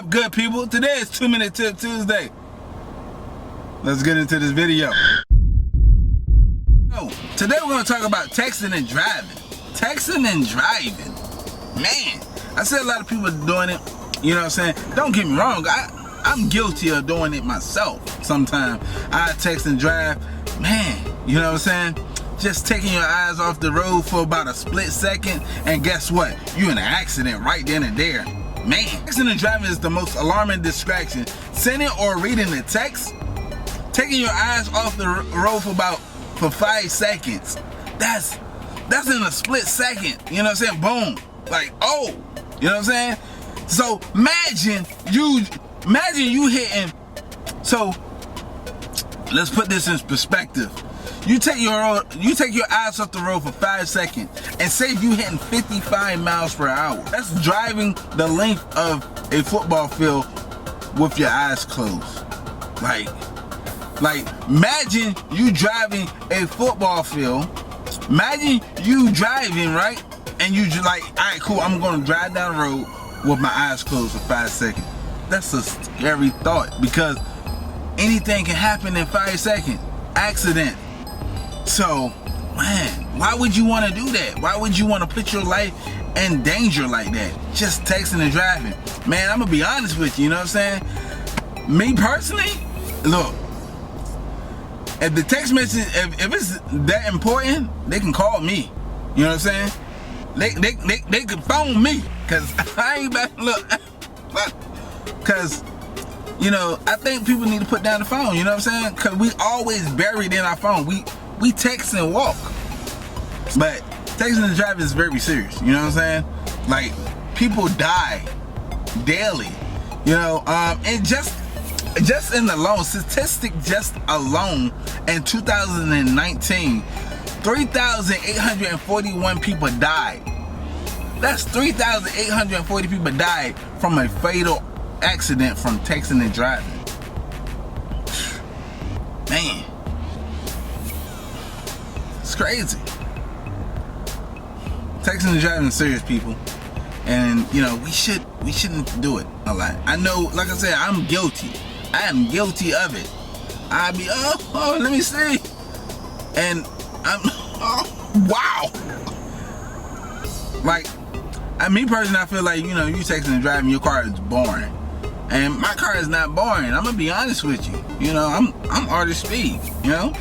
up, good people? Today is 2-Minute Tip Tuesday. Let's get into this video. Today we're going to talk about texting and driving. Texting and driving. Man, I see a lot of people doing it. You know what I'm saying? Don't get me wrong. I'm guilty of doing it myself sometimes. I text and drive. Man, you know what I'm saying? Just taking your eyes off the road for about a split second, and guess what? You in an accident right then and there. Man, texting and driving is the most alarming distraction. Sending or reading a text, taking your eyes off the road for 5 seconds. That's in a split second. You know what I'm saying? Boom. Like, oh, you know what I'm saying? So imagine you hitting. So let's put this in perspective. You take your eyes off the road for 5 seconds, and say you hitting 55 miles per hour. That's driving the length of a football field with your eyes closed. Like imagine you driving a football field. Imagine you driving, right? And you just like, all right, cool, I'm gonna drive down the road with my eyes closed for 5 seconds. That's a scary thought, because anything can happen in 5 seconds. Accident. So, man, why would you want to do that? Why would you want to put your life in danger like that? Just texting and driving. Man, I'm gonna be honest with you, you know what I'm saying? Me personally, look, if the text message, if it's that important, they can call me. You know what I'm saying? They can phone me, cause I ain't about to look. Cause, you know, I think people need to put down the phone. You know what I'm saying? Cause we always buried in our phone. We text and walk, but texting and driving is very serious. You know what I'm saying? Like, people die daily. You know, and just in the alone statistic, just alone in 2019, 3,841 people died. That's 3,840 people died from a fatal accident from texting and driving. Man, it's crazy. Texting and driving is serious, people, and you know we shouldn't do it a lot. I know, like I said, I'm guilty. I am guilty of it. I be let me see, and I'm wow. Like, me personally, I feel like, you know, you texting and driving, your car is boring. And my car is not boring. I'm gonna be honest with you. You know, I'm ArtOfSpeedd, you know?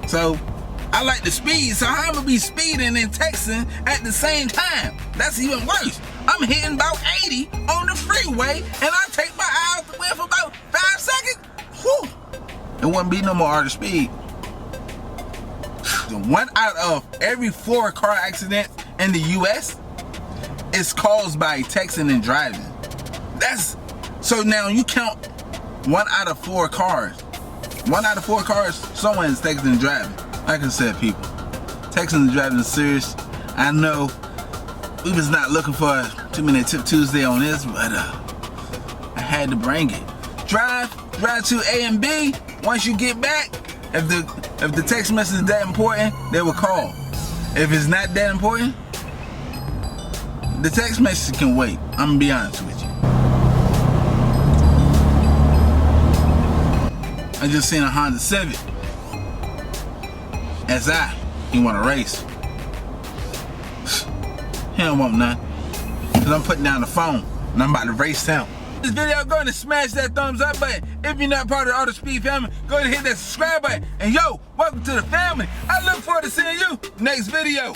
So I like the speed, so I'm gonna be speeding and texting at the same time. That's even worse. I'm hitting about 80 on the freeway, and I take my eye off the wheel for about 5 seconds. Whew. It wouldn't be no more ArtOfSpeedd. 1 out of every 4 car accidents in the US is caused by texting and driving. So now you count 1 out of 4 cars. 1 out of 4 cars, someone is texting and driving. Like I said, people, texting and driving is serious. I know we was not looking for a 2-Minute Tip Tuesday on this, but I had to bring it. Drive to A and B. Once you get back, if the text message is that important, they will call. If it's not that important, the text message can wait. I'm gonna be honest with you. I just seen a Honda Civic SI. He want to race. He don't want none, cause I'm putting down the phone and I'm about to race him. This video, go ahead and smash that thumbs up button. If you're not part of the ArtOfSpeedd family, go ahead and hit that subscribe button. And yo, welcome to the family. I look forward to seeing you next video.